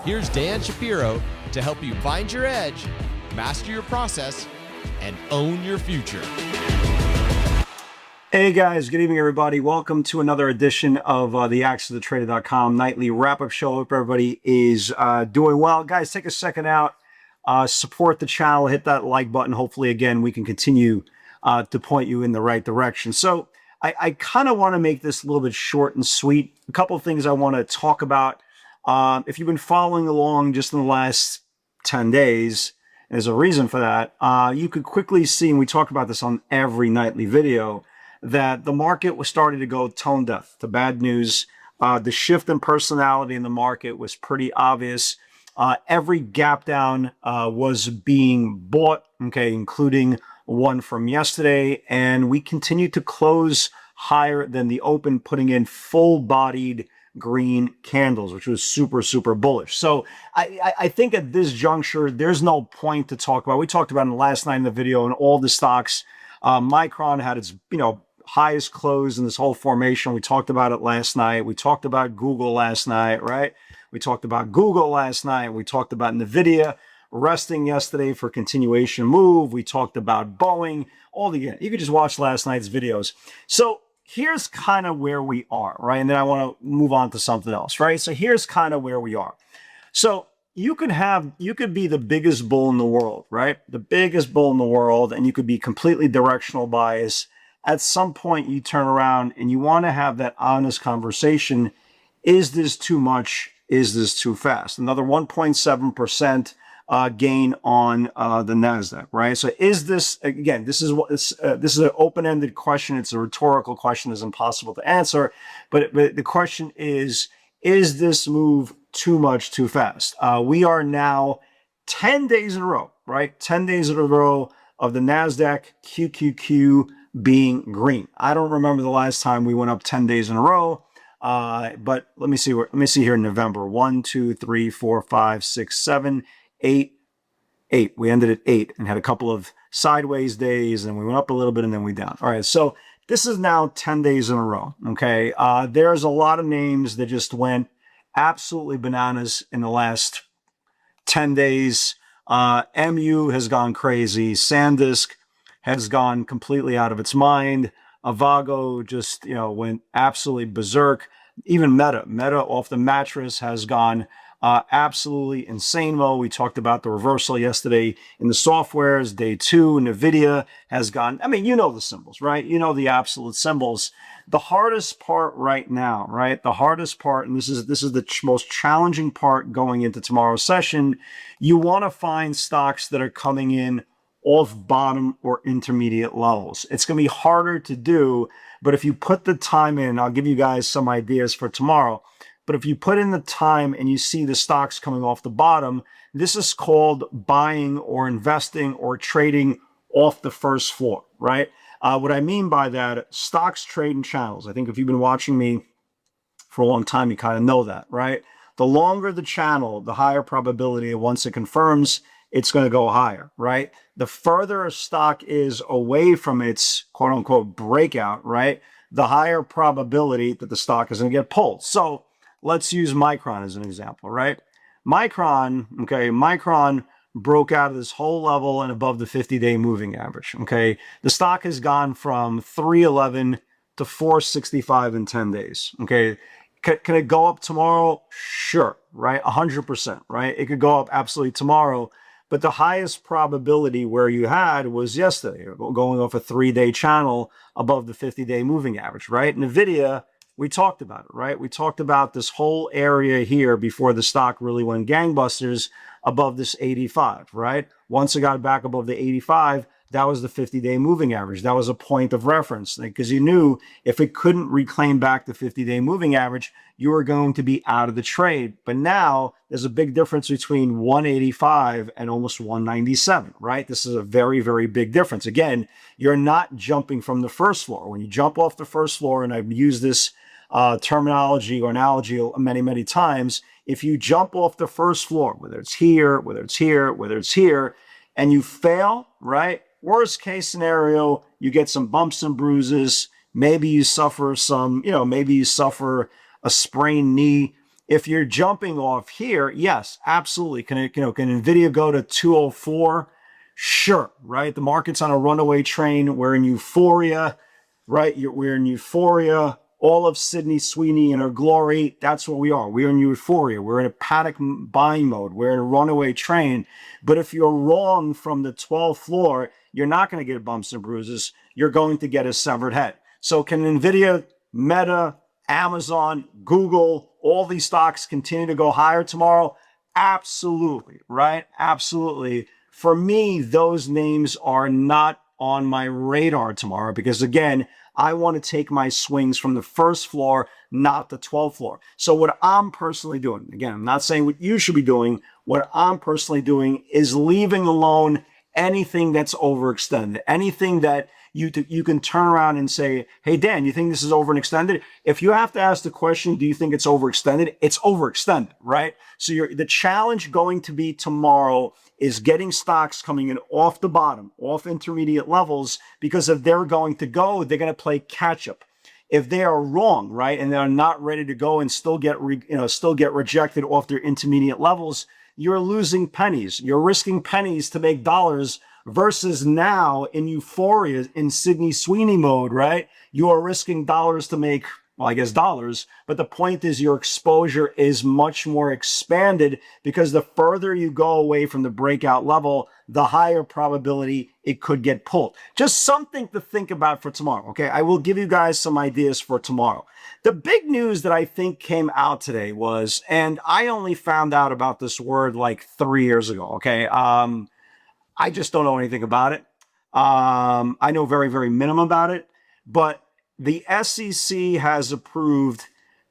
Here's Dan Shapiro to help you find your edge, master your process, and own your future. Hey guys, good evening everybody. Welcome to another edition of the AccessTheTrader.com nightly wrap-up show. Hope everybody is doing well. Guys, take a second out, support the channel, hit that like button. Hopefully, again, we can continue to point you in the right direction. So I kind of want to make this a little bit short and sweet. A couple of things I want to talk about. If you've been following along just in the last 10 days, there's a reason for that. You could quickly see, and we talk about this on every nightly video, that the market was starting to go tone deaf to bad news. The shift in personality in the market was pretty obvious. Every gap down was being bought, okay, including one from yesterday. And we continue to close higher than the open, putting in full-bodied green candles, which was super, super bullish. So I think at this juncture, there's no point to talk about. We talked about it last night in the video and all the stocks. Micron had its, highest close in this whole formation. We talked about it last night. We talked about Google last night, right? We talked about Google last night. We talked about NVIDIA resting yesterday for continuation move. We talked about Boeing. You could just watch last night's videos. So here's kind of where we are, right? And then I want to move on to something else, right? So here's kind of where we are. So you could be the biggest bull in the world, right? The biggest bull in the world, and you could be completely directional biased. At some point, you turn around and you want to have that honest conversation. Is this too much? Is this too fast? Another 1.7% gain on the NASDAQ, right? So is this, again, this is an open-ended question. It's a rhetorical question. It's impossible to answer. But the question is this move too much, too fast? We are now 10 days in a row, right? 10 days in a row of the NASDAQ QQQ being green. I don't remember the last time we went up 10 days in a row, but let me see here in November. 1, 2, 3, 4, 5, 6, 7, 8. We ended at 8 and had a couple of sideways days, and we went up a little bit and then we down. All right, so this is now 10 days in a row, okay? There's a lot of names that just went absolutely bananas in the last 10 days. MU has gone crazy. SanDisk has gone completely out of its mind. Avago just, went absolutely berserk. Even Meta off the mattress has gone absolutely insane mode. We talked about the reversal yesterday in the softwares. Day 2, NVIDIA has gone, you know the symbols, right? You know the absolute symbols. The hardest part right now, right? The hardest part, and this is the most challenging part going into tomorrow's session, you want to find stocks that are coming in off bottom or intermediate levels. It's going to be harder to do, but if you put the time in, I'll give you guys some ideas for tomorrow, but if you put in the time and you see the stocks coming off the bottom, this is called buying or investing or trading off the first floor, right? What I mean by that, stocks trade in channels. I think if you've been watching me for a long time, you kind of know that, right? The longer the channel, the higher probability once it confirms, it's going to go higher, right? The further a stock is away from its quote unquote breakout, right? The higher probability that the stock is going to get pulled. So let's use Micron as an example, right? Micron broke out of this whole level and above the 50-day moving average, okay? The stock has gone from 311 to 465 in 10 days, okay? Can it go up tomorrow? Sure, right? 100%, right? It could go up absolutely tomorrow. But the highest probability where you had was yesterday, going off a 3-day channel above the 50-day moving average, right? NVIDIA, we talked about it, right? We talked about this whole area here before the stock really went gangbusters above this 85, right? Once it got back above the 85, that was the 50-day moving average. That was a point of reference because you knew if it couldn't reclaim back the 50-day moving average, you were going to be out of the trade. But now there's a big difference between 185 and almost 197, right? This is a very, very big difference. Again, you're not jumping from the first floor. When you jump off the first floor, and I've used this terminology or analogy many, many times, if you jump off the first floor, whether it's here, whether it's here, whether it's here, and you fail, right? Worst case scenario, you get some bumps and bruises. Maybe you suffer maybe you suffer a sprained knee. If you're jumping off here, yes, absolutely. Can Nvidia go to 204? Sure, right? The market's on a runaway train. We're in euphoria, right? We're in euphoria. All of Sydney Sweeney in her glory. That's what we are. We're in euphoria. We're in a panic buying mode. We're in a runaway train. But if you're wrong from the 12th floor, you're not going to get bumps and bruises. You're going to get a severed head. So can Nvidia, Meta, Amazon, Google, all these stocks continue to go higher tomorrow? Absolutely, right? Absolutely. For me, those names are not on my radar tomorrow because, again, I want to take my swings from the first floor, not the 12th floor. So what I'm personally doing, again, I'm not saying what you should be doing. What I'm personally doing is leaving alone anything that's overextended, anything that you can turn around and say, hey, Dan, you think this is overextended? If you have to ask the question, do you think it's overextended? It's overextended, right? So the challenge going to be tomorrow is getting stocks coming in off the bottom, off intermediate levels, because if they're going to go, they're going to play catch up. If they are wrong, right, and they're not ready to go and still get rejected off their intermediate levels, you're losing pennies. You're risking pennies to make dollars versus now in euphoria, in Sydney Sweeney mode, right? You are risking dollars to make, well, I guess dollars, but the point is your exposure is much more expanded because the further you go away from the breakout level, the higher probability it could get pulled. Just something to think about for tomorrow, okay? I will give you guys some ideas for tomorrow. The big news that I think came out today was, and I only found out about this word like 3 years ago, okay? I just don't know anything about it. I know very, very minimum about it, but the SEC has approved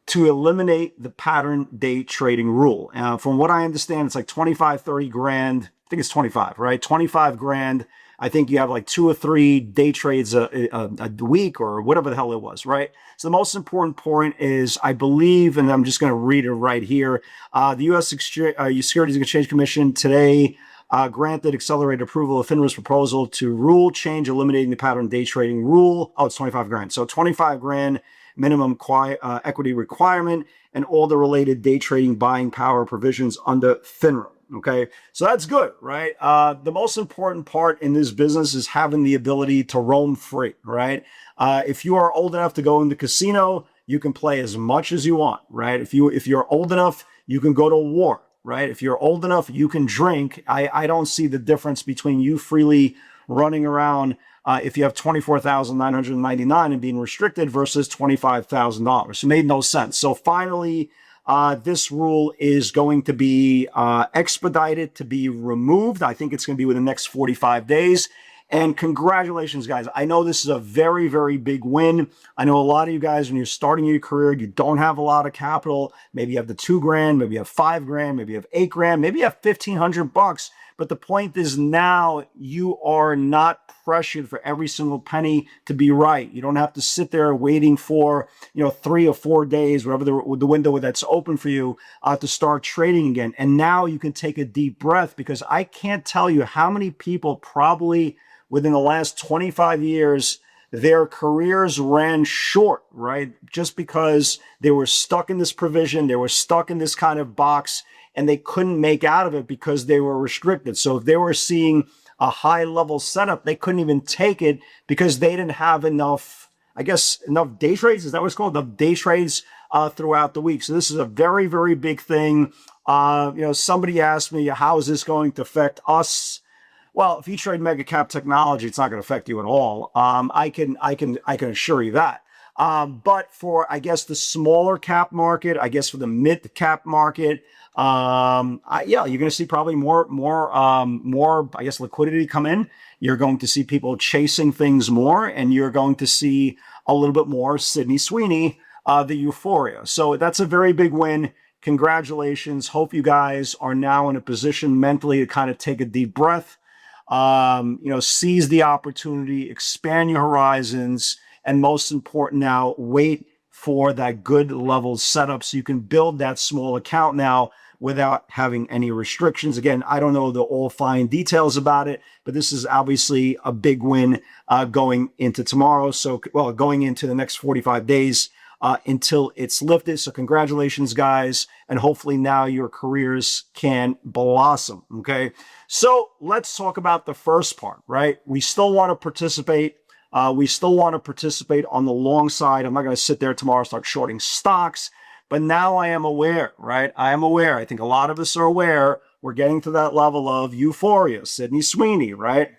to eliminate the pattern day trading rule. From what I understand, it's like 25, 30 grand. I think it's 25, right? 25 grand. I think you have like 2 or 3 day trades a week or whatever the hell it was, right? So the most important point is, I believe, and I'm just going to read it right here, the U.S. Securities and Exchange Commission today granted accelerated approval of FINRA's proposal to rule change eliminating the pattern day trading rule. Oh, it's 25 grand. So 25 grand minimum equity requirement and all the related day trading buying power provisions under FINRA. Okay, so that's good, right? The most important part in this business is having the ability to roam free, right? If you are old enough to go in the casino, you can play as much as you want, right? If you're old enough, you can go to war, right? If you're old enough, you can drink. I don't see the difference between you freely running around if you have $24,999 and being restricted versus $25,000. It made no sense. So finally, this rule is going to be expedited to be removed. I think it's going to be within the next 45 days. And congratulations, guys. I know this is a very, very big win. I know a lot of you guys, when you're starting your career, you don't have a lot of capital. Maybe you have the 2 grand, maybe you have 5 grand, maybe you have 8 grand, maybe you have $1,500. But the point is now you are not pressured for every single penny to be right. You don't have to sit there waiting for 3 or 4 days, whatever the window that's open for you, to start trading again. And now you can take a deep breath, because I can't tell you how many people probably within the last 25 years, their careers ran short, right? Just because they were stuck in this provision, they were stuck in this kind of box, and they couldn't make out of it because they were restricted. So if they were seeing a high level setup, they couldn't even take it because they didn't have enough, enough day trades. Is that what it's called? Enough day trades throughout the week. So this is a very, very big thing. Somebody asked me, how is this going to affect us? Well, if you trade mega cap technology, it's not going to affect you at all. I can assure you that. But for, I guess, the smaller cap market, I guess for the mid cap market, you're going to see probably more, I guess, liquidity come in. You're going to see people chasing things more, and you're going to see a little bit more Sydney Sweeney, the euphoria. So that's a very big win. Congratulations. Hope you guys are now in a position mentally to kind of take a deep breath. Seize the opportunity, expand your horizons, and most important now, wait for that good level setup so you can build that small account now without having any restrictions. Again, I don't know the all fine details about it, but this is obviously a big win going into tomorrow. So, going into the next 45 days. until it's lifted. So congratulations, guys. And hopefully now your careers can blossom. Okay. So let's talk about the first part, right? We still want to participate. We still want to participate on the long side. I'm not going to sit there tomorrow and start shorting stocks. But now I am aware, right? I am aware. I think a lot of us are aware. We're getting to that level of euphoria. Sydney Sweeney, right?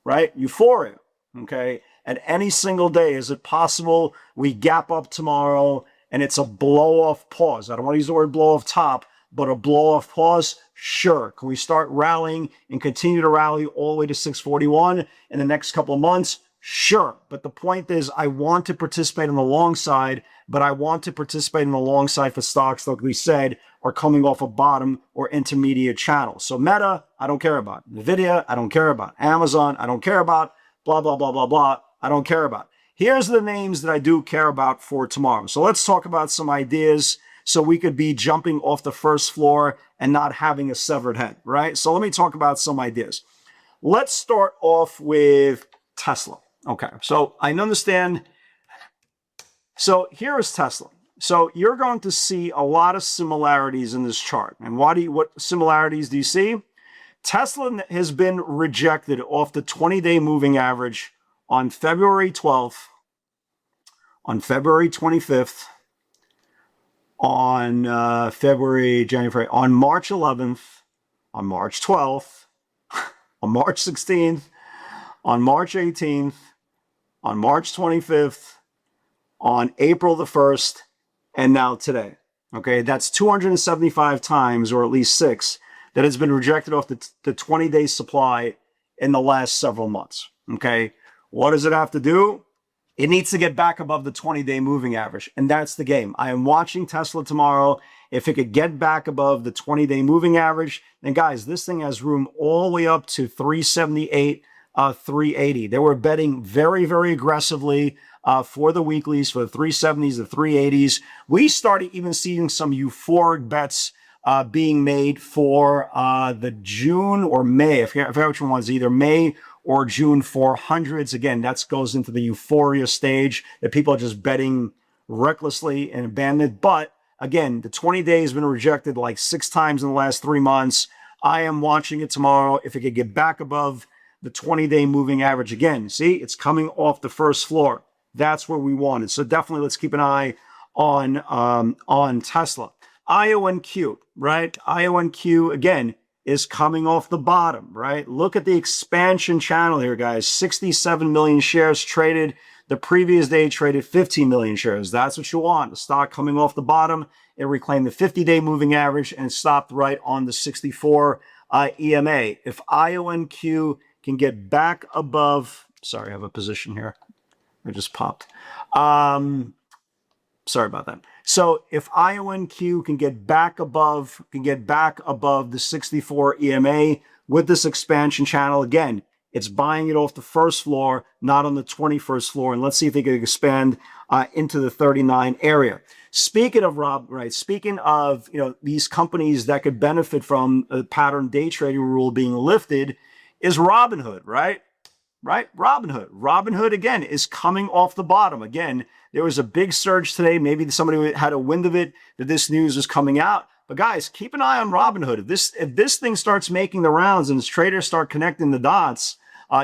Right? Euphoria. Okay. And any single day, is it possible we gap up tomorrow and it's a blow off pause? I don't want to use the word blow off top, but a blow off pause? Sure. Can we start rallying and continue to rally all the way to 641 in the next couple of months? Sure. But the point is, I want to participate on the long side, but I want to participate on the long side for stocks, like we said, are coming off a bottom or intermediate channel. So Meta, I don't care about. Nvidia, I don't care about. Amazon, I don't care about. Blah, blah, blah, blah, blah. I don't care about. Here's the names that I do care about for tomorrow. So let's talk about some ideas so we could be jumping off the first floor and not having a severed head, right? So let me talk about some ideas. Let's start off with Tesla. Okay, so I understand. So here is Tesla. So you're going to see a lot of similarities in this chart. And what similarities do you see? Tesla has been rejected off the 20-day moving average on February 12th, on February 25th, on January, on March 11th, on March 12th, on March 16th, on March 18th, on March 25th, on April the 1st, and now today. Okay, that's 275 times, or at least 6, that has been rejected off the 20-day supply in the last several months. Okay, what does it have to do? It needs to get back above the 20-day moving average, and that's the game. I am watching Tesla tomorrow. If it could get back above the 20-day moving average, then guys, this thing has room all the way up to 378, 380. They were betting very, very aggressively for the weeklies, for the 370s, the 380s. We started even seeing some euphoric bets being made for the June or May. I forget which one was, either May or June 400s. Again, that goes into the euphoria stage that people are just betting recklessly and abandoned. But again, the 20-day has been rejected like 6 times in the last 3 months. I am watching it tomorrow. If it could get back above the 20-day moving average again, see, it's coming off the first floor. That's where we want it. So definitely let's keep an eye on Tesla. IONQ, right? IONQ, again, is coming off the bottom, right? Look at the expansion channel here, guys. 67 million shares traded. The previous day traded 15 million shares. That's what you want. The stock coming off the bottom. It reclaimed the 50-day moving average and stopped right on the 64 EMA. If IONQ can get back above, sorry, I have a position here. It just popped. Sorry about that. So if IONQ can get back above the 64 EMA with this expansion channel, again, it's buying it off the first floor, not on the 21st floor. And let's see if they can expand into the 39 area. Speaking of these companies that could benefit from a pattern day trading rule being lifted, is Robinhood, right? Right? Robinhood, again, is coming off the bottom. Again, there was a big surge today. Maybe somebody had a wind of it that this news is coming out. But guys, keep an eye on Robinhood. If this thing starts making the rounds and traders start connecting the dots,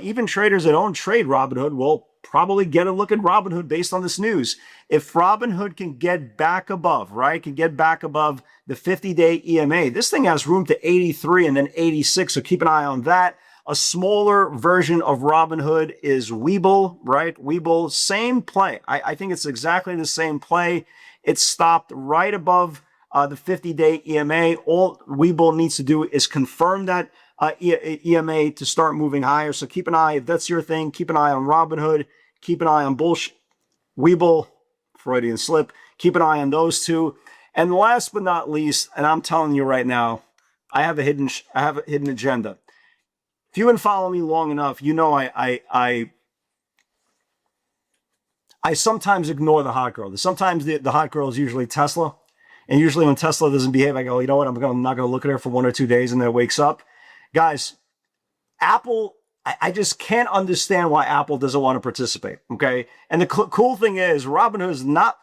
even traders that don't trade Robinhood will probably get a look at Robinhood based on this news. If Robinhood can get back above, right, can get back above the 50-day EMA, this thing has room to 83 and then 86. So keep an eye on that. A smaller version of Robinhood is Webull, right? Webull, same play. I think it's exactly the same play. It stopped right above the 50-day EMA. All Webull needs to do is confirm that EMA to start moving higher. So keep an eye, if that's your thing, keep an eye on Robinhood. Keep an eye on Webull, Freudian slip. Keep an eye on those two. And last but not least, and I'm telling you right now, I have a hidden agenda. If you've been following me long enough, you know I sometimes ignore the hot girl. Sometimes the hot girl is usually Tesla. And usually when Tesla doesn't behave, I go, you know what, I'm not going to look at her for 1 or 2 days and then it wakes up. Guys, Apple I just can't understand why Apple doesn't want to participate. Okay. And the cool thing is Robinhood is not,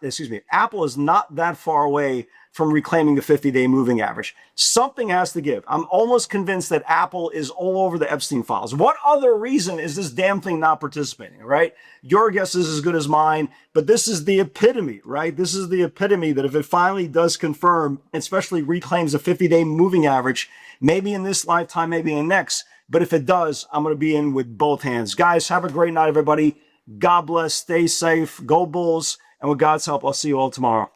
Apple is not that far away from reclaiming the 50-day moving average. Something has to give. I'm almost convinced that Apple is all over the Epstein files. What other reason is this damn thing not participating, right? Your guess is as good as mine, but this is the epitome, right? This is the epitome that if it finally does confirm, especially reclaims the 50-day moving average, maybe in this lifetime, maybe in next, but if it does, I'm going to be in with both hands. Guys, have a great night, everybody. God bless. Stay safe. Go Bulls. And with God's help, I'll see you all tomorrow.